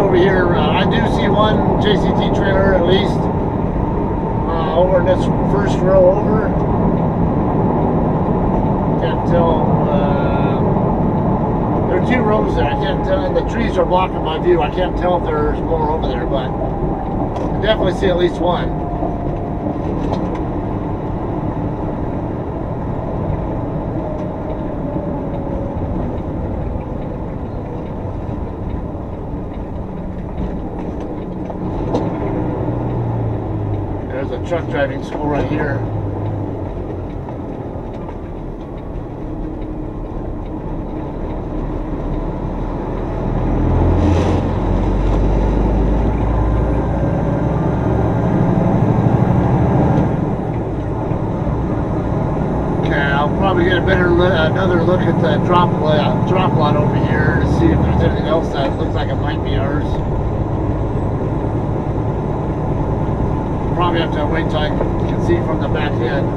over here. I do see one JCT trailer at least over in this first row over. Can't tell. There are 2 rows there. I can't tell, and the trees are blocking my view. I can't tell if there's more over there, but I definitely see at least one. There's a truck driving school right here. Probably get another look at the drop lot over here to see if there's anything else that looks like it might be ours. Probably have to wait till I can see from the back end.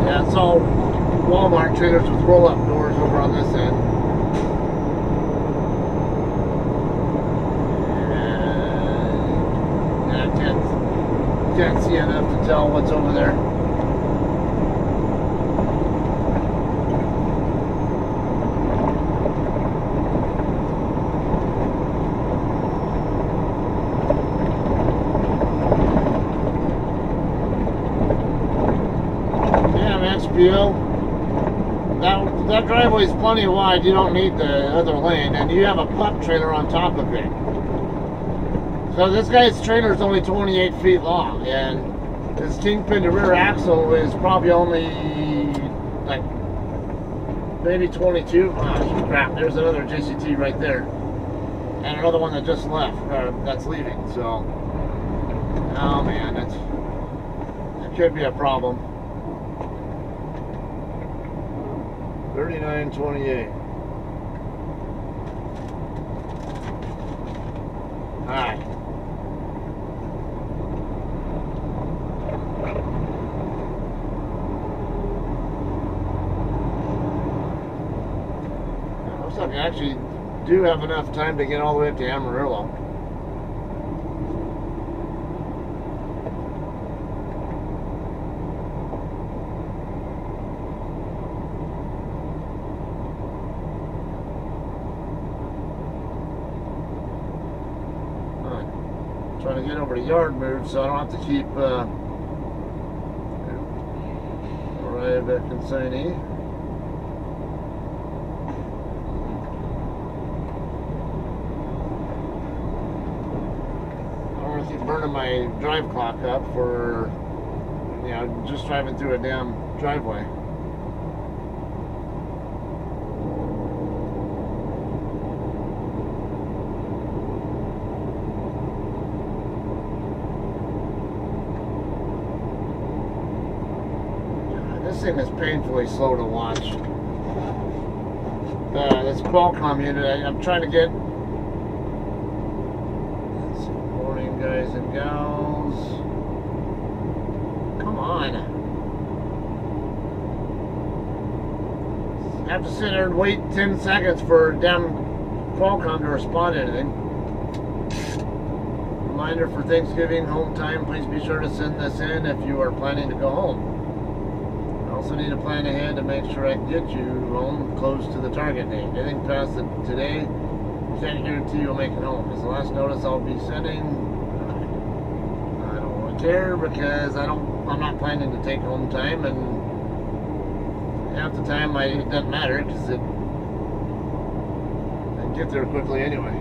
Yeah, it's all Walmart trailers with roll-up doors over on this end. And I can't see enough to tell what's over there. That driveway is plenty wide. You don't need the other lane, and you have a pup trailer on top of it. So this guy's trailer is only 28 feet long, and his kingpin to rear axle is probably only like maybe 22. Oh crap! There's another JCT right there, and another one that just left. That's leaving. So, oh man, that could be a problem. 3928. Alright. Looks like I actually do have enough time to get all the way up to Amarillo. Trying to get over to yard move so I don't have to keep right back in Saint-E. I don't want to keep burning my drive clock up for, you know, just driving through a damn driveway. This thing is painfully slow to watch. This Qualcomm unit, I'm trying to get. Let's see, morning, guys and gals. Come on. I have to sit there and wait 10 seconds for damn Qualcomm to respond to anything. Reminder for Thanksgiving home time, please be sure to send this in if you are planning to go home. Also need to plan ahead to make sure I can get you home close to the target date. Anything past today, can't guarantee you'll make it home. It's the last notice I'll be sending. I don't really care because I'm not planning to take home time, and half the time it doesn't matter because I can get there quickly anyway.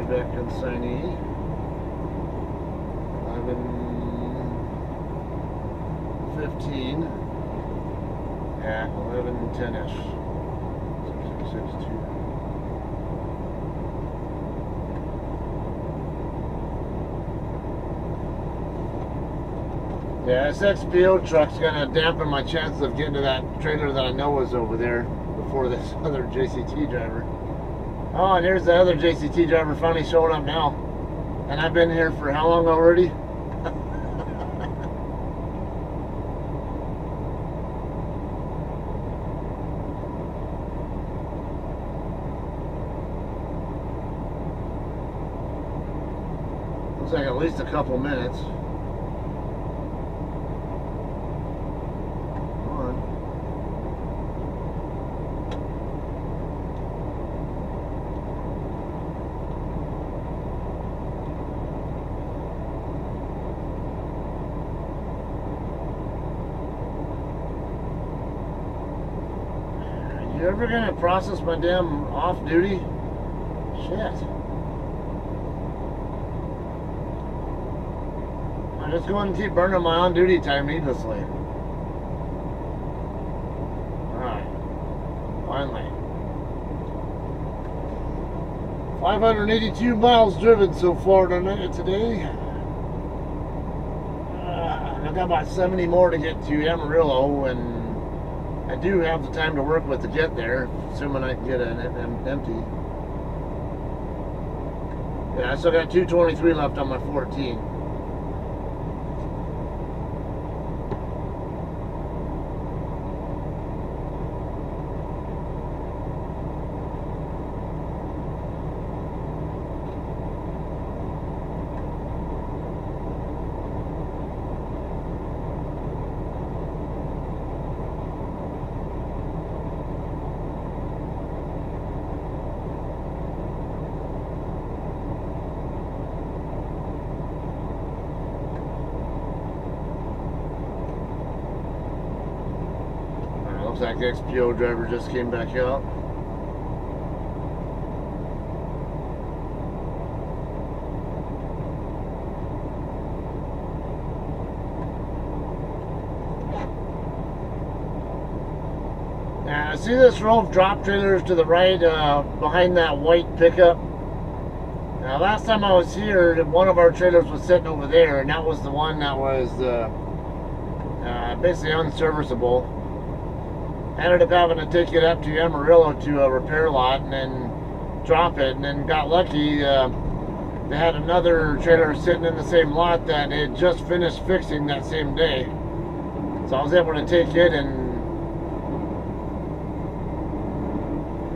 Back in Saint-E. 11:15. Yeah, 11:10ish. 6662. Yeah, this XPO truck's gonna dampen my chances of getting to that trailer that I know was over there before this other JCT driver. Oh, and here's the other JCT driver finally showing up now. And I've been here for how long already? Looks like at least a couple minutes. You ever gonna process my damn off-duty? Shit. I'm just going to keep burning my on-duty time needlessly. Alright. Finally. 582 miles driven so far today. I've got about 70 more to get to Amarillo, and I do have the time to work with to get there, assuming I can get an empty. Yeah, I still got 223 left on my 14. Looks like the XPO driver just came back out. Now, see this row of drop trailers to the right behind that white pickup? Now, last time I was here, one of our trailers was sitting over there, and that was the one that was basically unserviceable. I ended up having to take it up to Amarillo to a repair lot and then drop it, and then got lucky. They had another trailer sitting in the same lot that they had just finished fixing that same day. So I was able to take it, and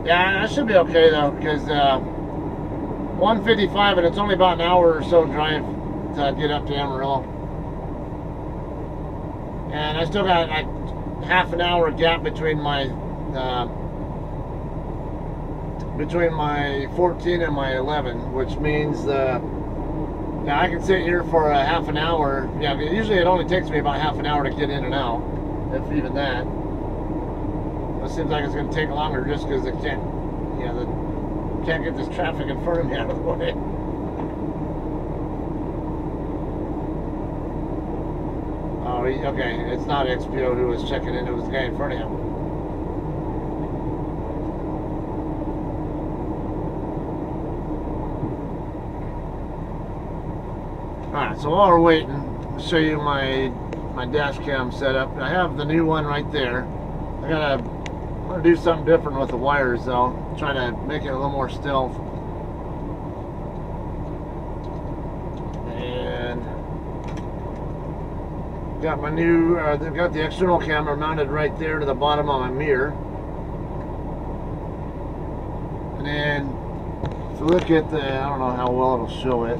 yeah, I should be okay though, because 155 and it's only about an hour or so drive to get up to Amarillo. And I still got like half an hour gap between my 14 and my 11, which means yeah, I can sit here for a half an hour. Yeah, usually it only takes me about half an hour to get in and out, if even that. It seems like it's going to take longer just because I can't, you know, can't get this traffic in front of me out of the way. Oh, okay, it's not XPO who was checking in, it was the guy in front of him. Alright, so while we're waiting, I'll show you my dash cam setup. I have the new one right there. I'm gonna do something different with the wires though, try to make it a little more stealth. Got my new, they've got the external camera mounted right there to the bottom of my mirror. And then, if you look at the, I don't know how well it'll show it.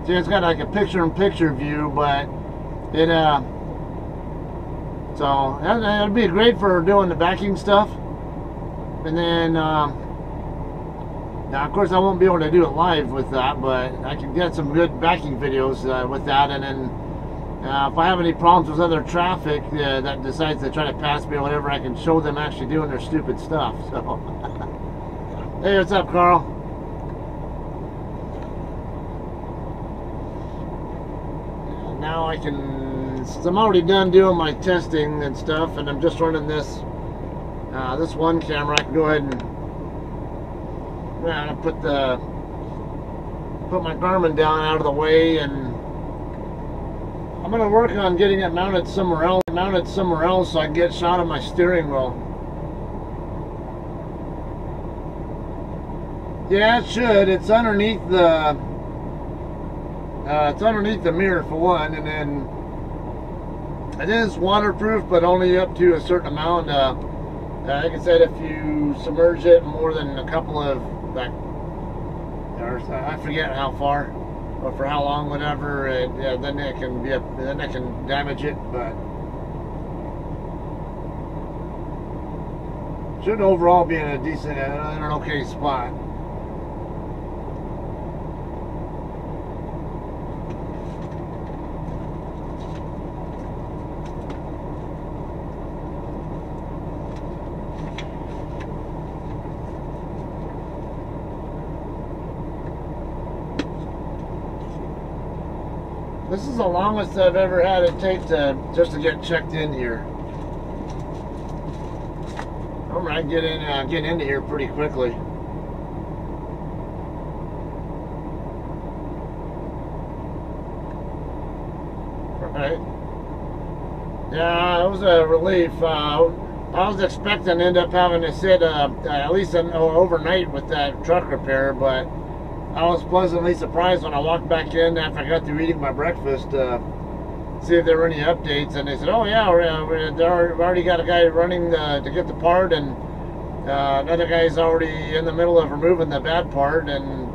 See, it's got like a picture-in-picture view, but it, so, that'd be great for doing the backing stuff. And then, now of course I won't be able to do it live with that, but I can get some good backing videos with that, and then if I have any problems with other traffic that decides to try to pass me or whatever, I can show them actually doing their stupid stuff. So, hey, what's up, Carl? Now I can. I'm already done doing my testing and stuff, and I'm just running this this one camera. I can go ahead and put my Garmin down out of the way, and I'm going to work on getting it mounted somewhere else so I can get a shot of my steering wheel. Yeah, it should. It's underneath the mirror for one, and then it is waterproof, but only up to a certain amount. Like I said, if you submerge it more than a couple of, like, I forget how far. or for how long, whatever, and yeah, then it can be then it can damage it, but should overall be in a decent, in an okay spot. This is the longest I've ever had it take just to get checked in here. I get into here pretty quickly. Right? Yeah, it was a relief. I was expecting to end up having to sit at least overnight with that truck repair, but I was pleasantly surprised when I walked back in after I got through eating my breakfast, see if there were any updates, and they said, oh yeah, we've already got a guy running to get the part, and another guy's already in the middle of removing the bad part, and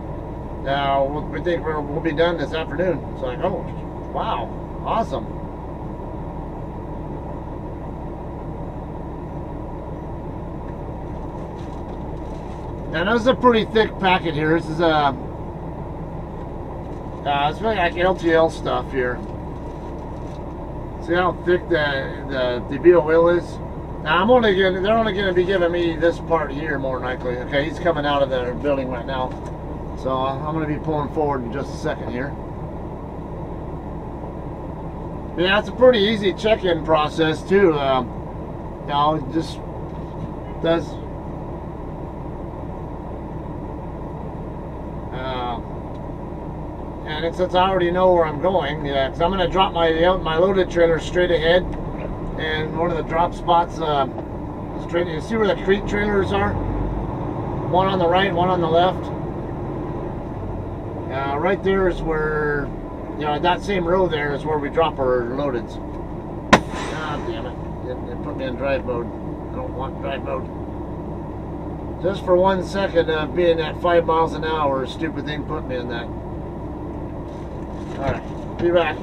we think we'll be done this afternoon. So like, oh wow, awesome. Now this is a pretty thick packet here. This is it's really like LTL stuff here. See how thick the DeVito wheel is? Now they're only gonna be giving me this part here more than likely. Okay, he's coming out of the building right now, so I'm gonna be pulling forward in just a second here. Yeah, it's a pretty easy check-in process too. It just does. And since I already know where I'm going, yeah, because I'm going to drop my loaded trailer straight ahead, and one of the drop spots straight. You see where the crate trailers are? One on the right, one on the left. Right there is where, that same row there is where we drop our loadeds. Ah, damn it! It put me in drive mode. I don't want drive mode. Just for 1 second of being at 5 miles an hour, stupid thing put me in that. Alright, be back.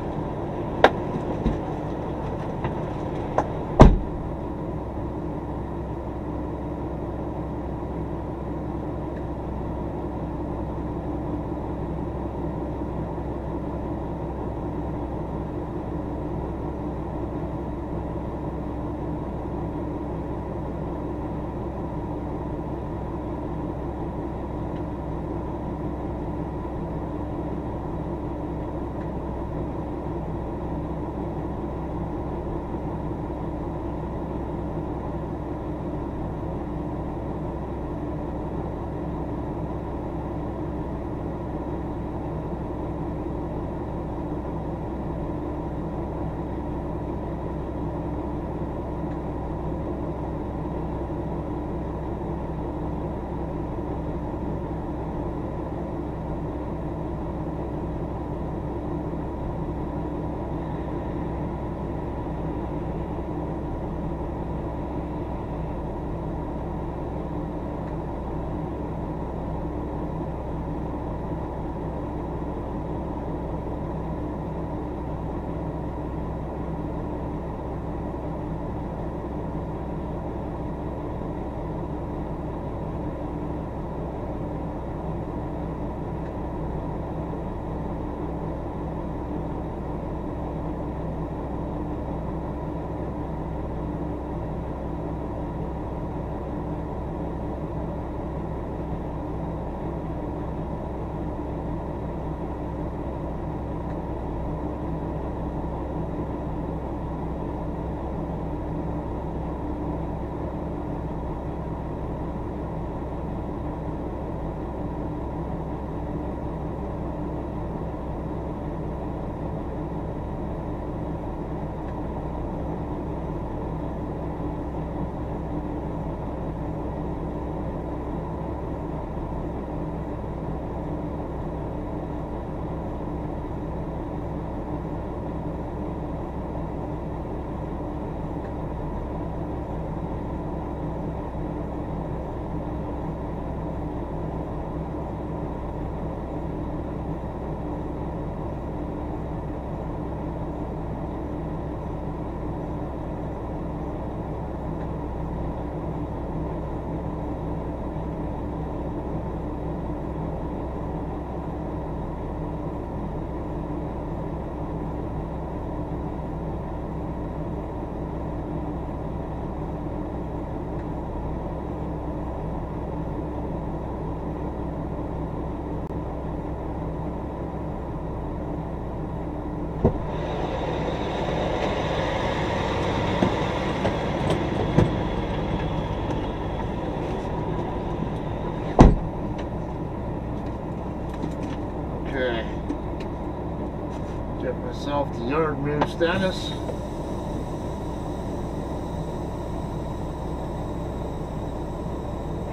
the yard move status.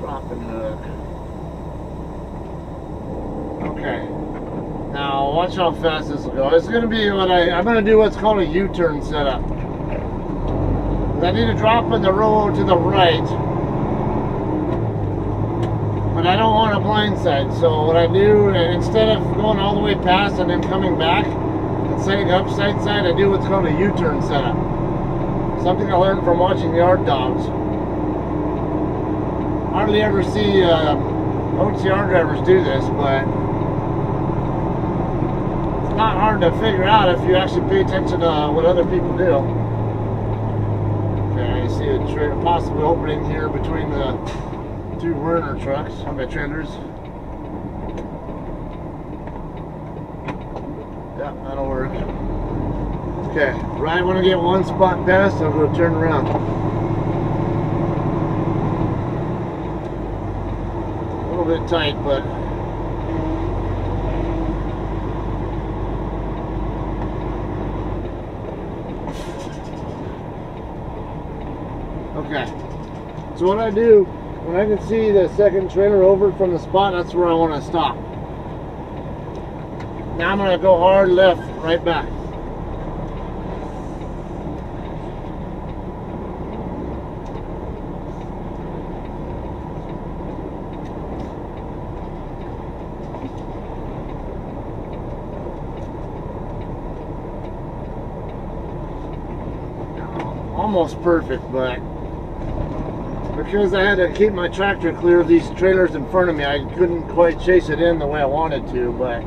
Drop and hook. Okay. Now watch how fast this will go. It's going to be what I'm going to do what's called a U-turn setup. I need to drop in the road to the right, but I don't want a blindside. So what I do, instead of going all the way past and then coming back and setting up side, I do what's called a U-turn setup. Something I learned from watching yard dogs. Hardly ever see OTR drivers do this, but it's not hard to figure out if you actually pay attention to what other people do. Okay, I see a possibly opening here between the two Werner trucks, trailers. Yeah, that'll work. Okay, right when I get one spot past, I'll go turn around. A little bit tight, but okay. So what I do, when I can see the second trailer over from the spot, that's where I want to stop. Now I'm going to go hard left, right back. Almost perfect, but because I had to keep my tractor clear of these trailers in front of me, I couldn't quite chase it in the way I wanted to, but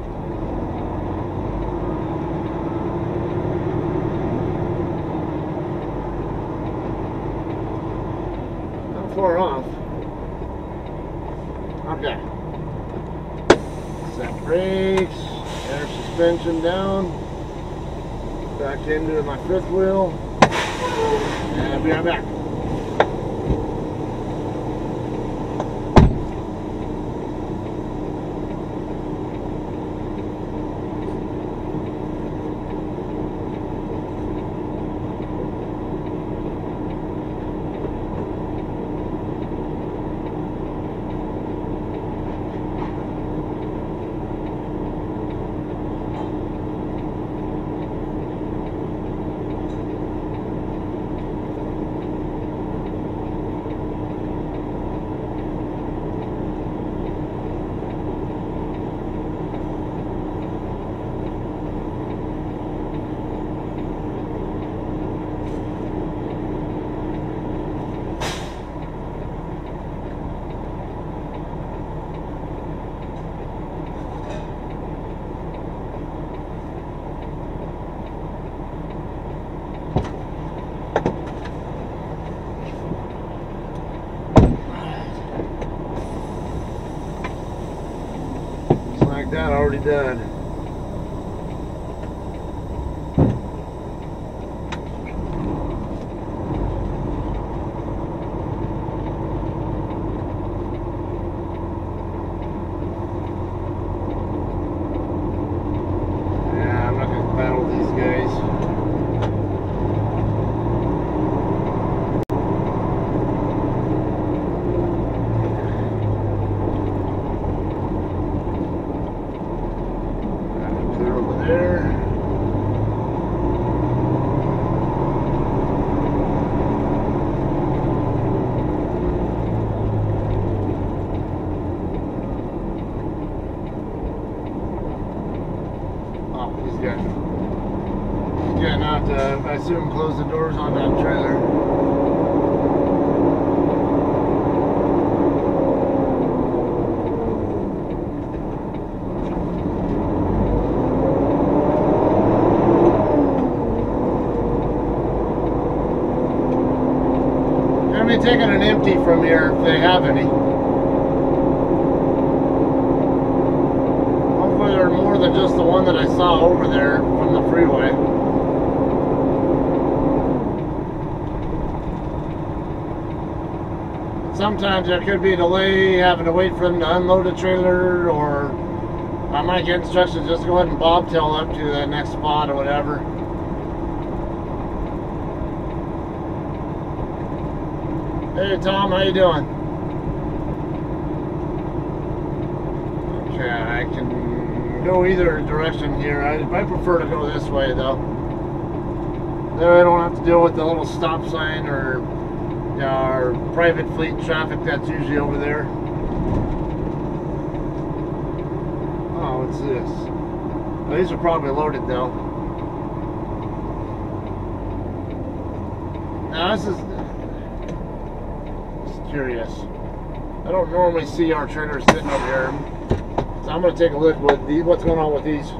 not far off. Okay. Set brakes, air suspension down, back into my fifth wheel. And I'll be right back. That already done. Yeah, I'm not gonna battle these guys. Yeah, not I assume close the doors on that trailer. Gonna be taking an empty from here if they have any. Hopefully there are more than just the one that I saw over there from the freeway. Sometimes there could be a delay, having to wait for them to unload a trailer, or I might get instructions just go ahead and bobtail up to the next spot or whatever. Hey Tom, how you doing? Okay, I can go either direction here. I prefer to go this way though. There I don't have to deal with the little stop sign or private fleet traffic that's usually over there. Oh, what's this? Oh, these are probably loaded though. Now this is curious. I don't normally see our trailers sitting over here, so I'm going to take a look with what's going on with these.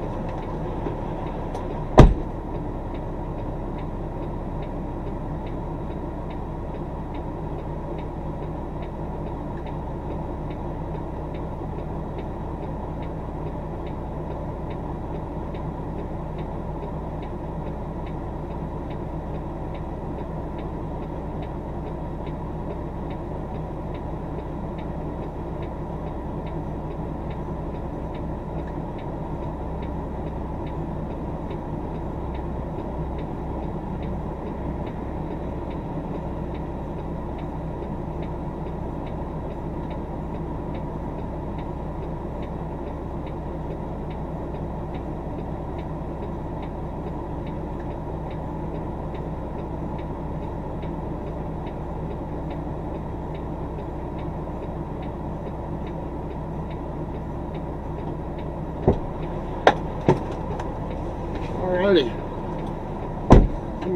Alrighty.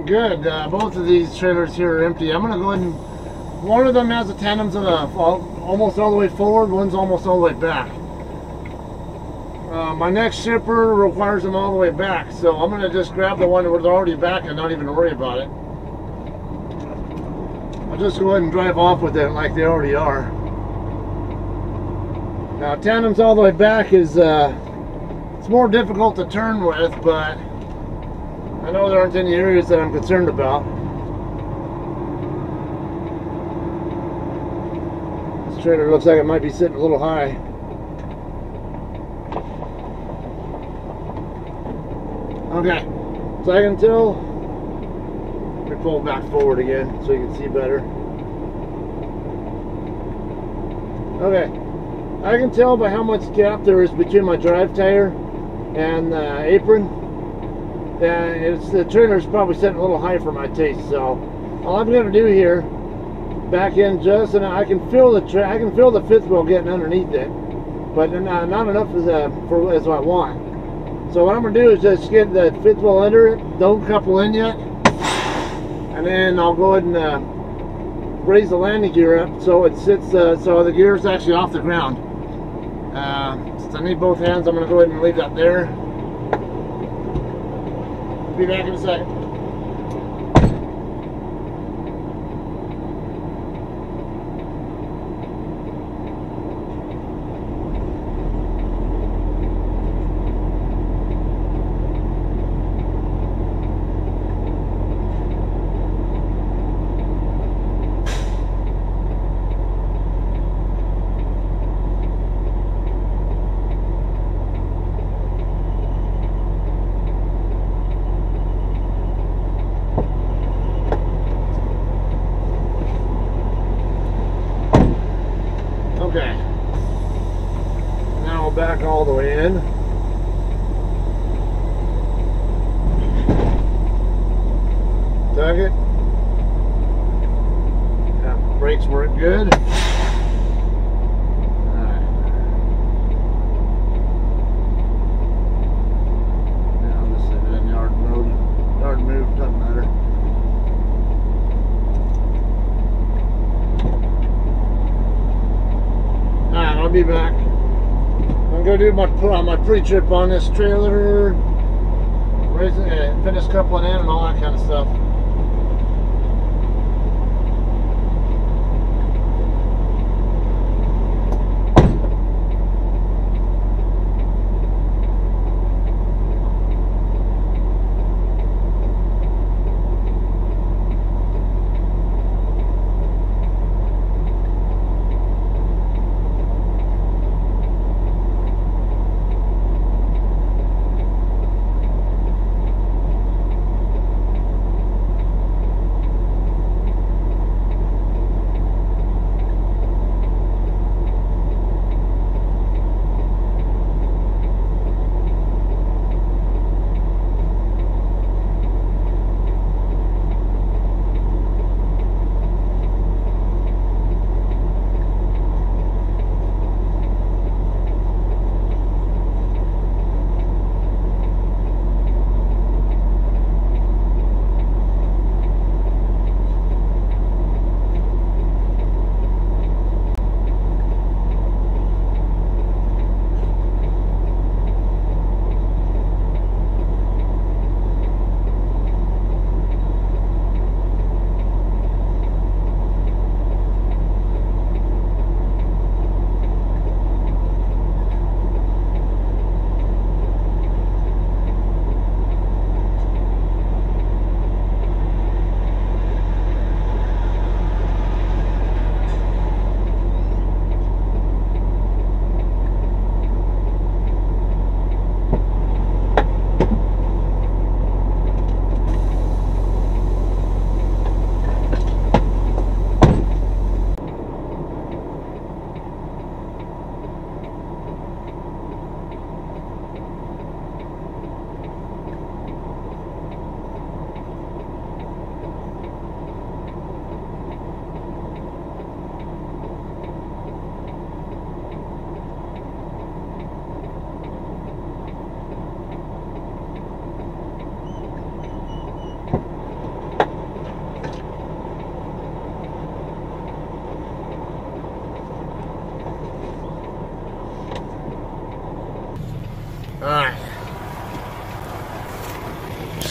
Good. Both of these trailers here are empty. I'm going to go ahead and... One of them has the tandems almost all the way forward. One's almost all the way back. My next shipper requires them all the way back. So I'm going to just grab the one where they're already back and not even worry about it. I'll just go ahead and drive off with it like they already are. Now tandems all the way back is... it's more difficult to turn with, but I know there aren't any areas that I'm concerned about. This trailer looks like it might be sitting a little high. Okay, so I can tell. Let me pull back forward again so you can see better. Okay, I can tell by how much gap there is between my drive tire and the apron. The trailer is probably setting a little high for my taste. So all I'm going to do here, back in just, and I can feel the fifth wheel getting underneath it, but not enough as I want. So what I'm going to do is just get the fifth wheel under it. Don't couple in yet, and then I'll go ahead and raise the landing gear up so it sits, so the gear is actually off the ground. Since I need both hands, I'm going to go ahead and leave that there. Be back in a second. Okay, now we'll back all the way in. Tug it. Yeah, brakes work good. Alright. Now I'll just set it in yard mode. Yard move, doesn't matter. Alright, I'll be back. I'm going to do my pre-trip on this trailer, finish coupling in and all that kind of stuff.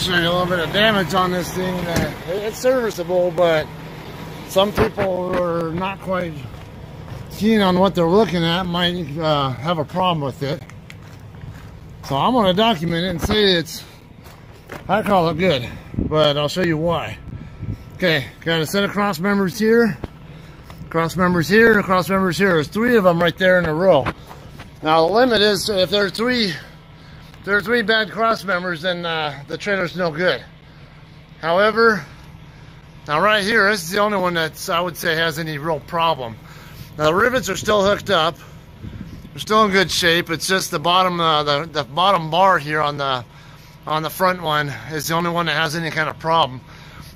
show you a little bit of damage on this thing. It's serviceable, but some people who are not quite keen on what they're looking at might have a problem with it. So I'm going to document it and say I call it good, but I'll show you why. Okay, got a set of cross members here, cross members here, and cross members here. There's 3 of them right there in a row. Now the limit is if there are three bad cross members, then the trailer's no good. However, now right here, this is the only one that's, I would say, has any real problem. Now the rivets are still hooked up. They're still in good shape. It's just the bottom, the bottom bar here on the front one is the only one that has any kind of problem.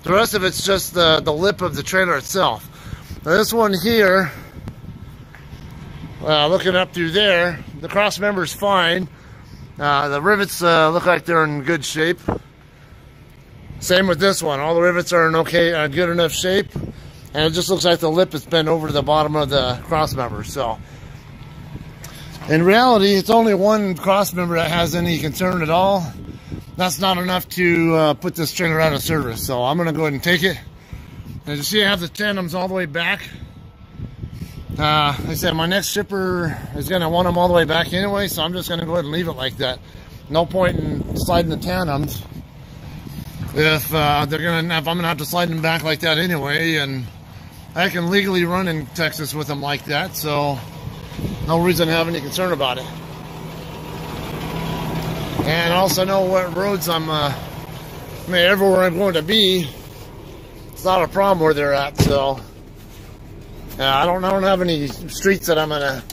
The rest of it's just the lip of the trailer itself. Now this one here, looking up through there, the cross member's fine. The rivets look like they're in good shape. Same with this one. All the rivets are in good enough shape, and it just looks like the lip is bent over to the bottom of the cross member. So, in reality, it's only one cross member that has any concern at all. That's not enough to put this trailer out of service. So I'm going to go ahead and take it. As you see, I have the tandems all the way back. Like I said, my next shipper is going to want them all the way back anyway, so I'm just going to go ahead and leave it like that. No point in sliding the tandems if I'm going to have to slide them back like that anyway, and I can legally run in Texas with them like that, so no reason to have any concern about it. And I also know what roads everywhere I'm going to be, it's not a problem where they're at, so. I don't have any streets that I'm going to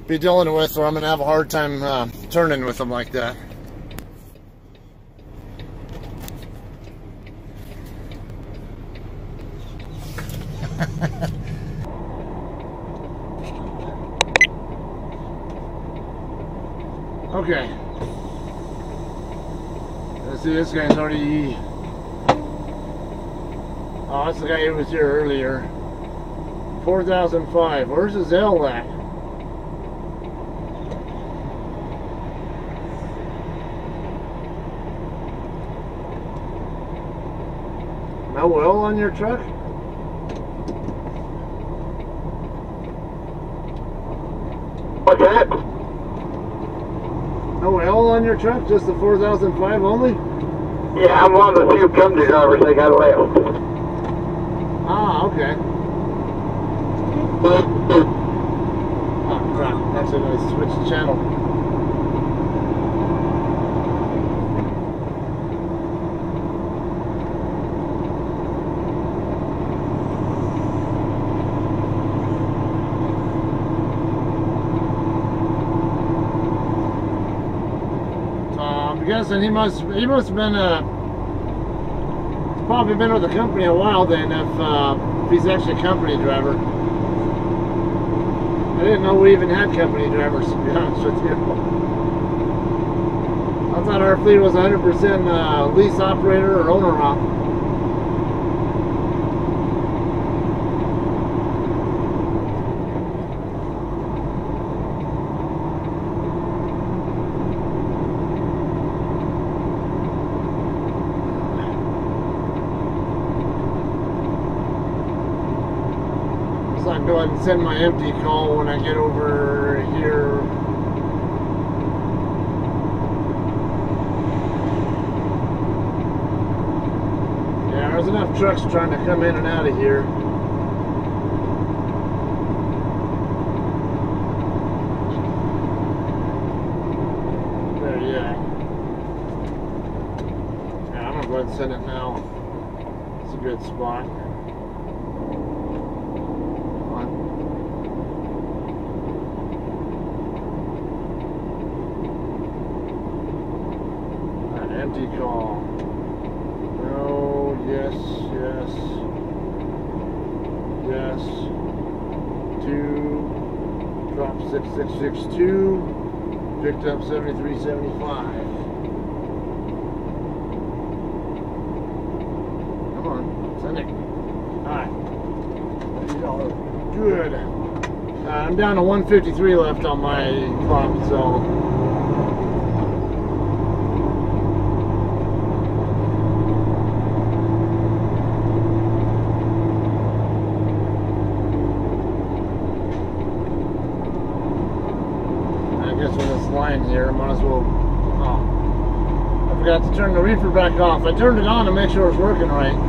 be dealing with, or I'm going to have a hard time turning with them like that. Okay. Let's see, this guy's already... Oh, that's the guy who was here earlier. 4005. Where's his L at? No oil on your truck? What's that? No oil on your truck? Just the 4005 only? Yeah, I'm one of the few company drivers that got oil. Ah, okay. Oh crap, actually I switched the channel. I'm guessing he must have been probably been with the company a while then, if he's actually a company driver. I didn't know we even had company drivers, to be honest with you. I thought our fleet was 100% lease operator or owner op. So I can go ahead and send my empty call when I get over here. Yeah, there's enough trucks trying to come in and out of here. There, yeah. Yeah, I'm gonna go ahead and send it now. It's a good spot. Empty call. No, yes, yes, yes. 2, drop 6662, picked up 7375. Come on, send it. Alright. Good. I'm down to 153 left on my clock, so. forgot to turn the reefer back off. I turned it on to make sure it was working right.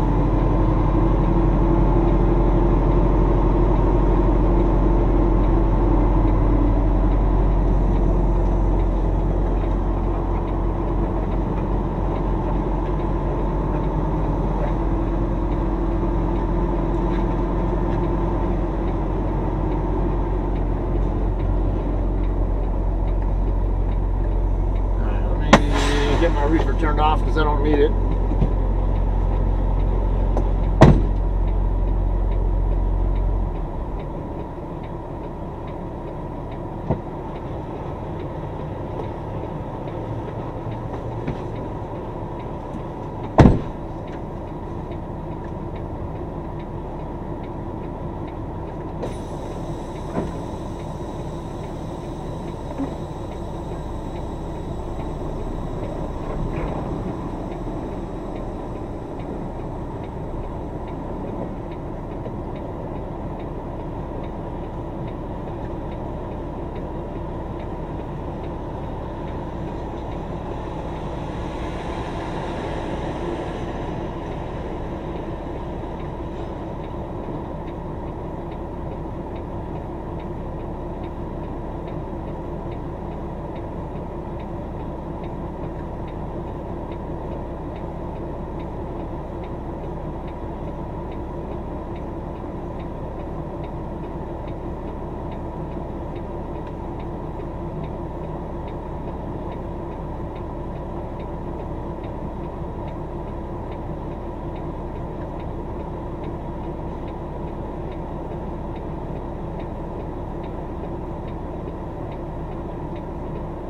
Get my reefer turned off because I don't need it.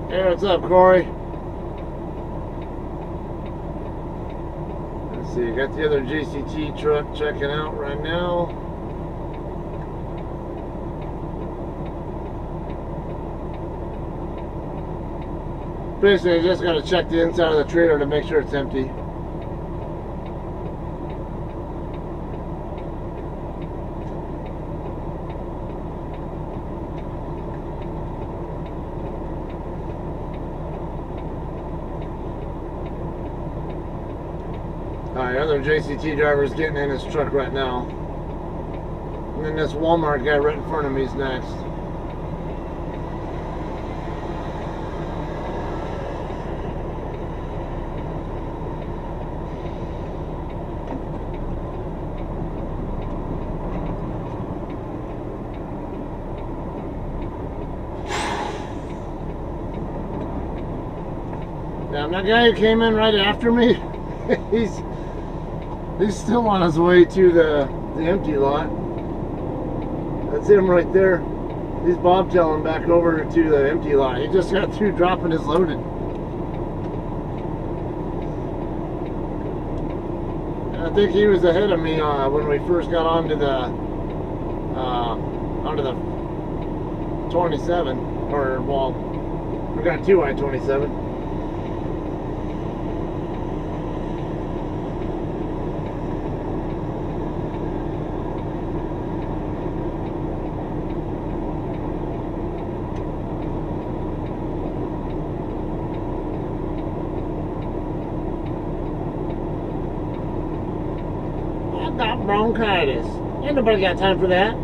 Hey, what's up, Corey? Let's see, got the other JCT truck checking out right now. Basically, I just got to check the inside of the trailer to make sure it's empty. Alright, other JCT driver's getting in his truck right now. And then this Walmart guy right in front of me is next. Now that guy who came in right after me, he's still on his way to the empty lot. That's him right there. He's bobtailing back over to the empty lot. He just got through dropping his loaded. And I think he was ahead of me when we first got onto the 27, or well, we got two I-27. Got bronchitis. Ain't nobody got time for that.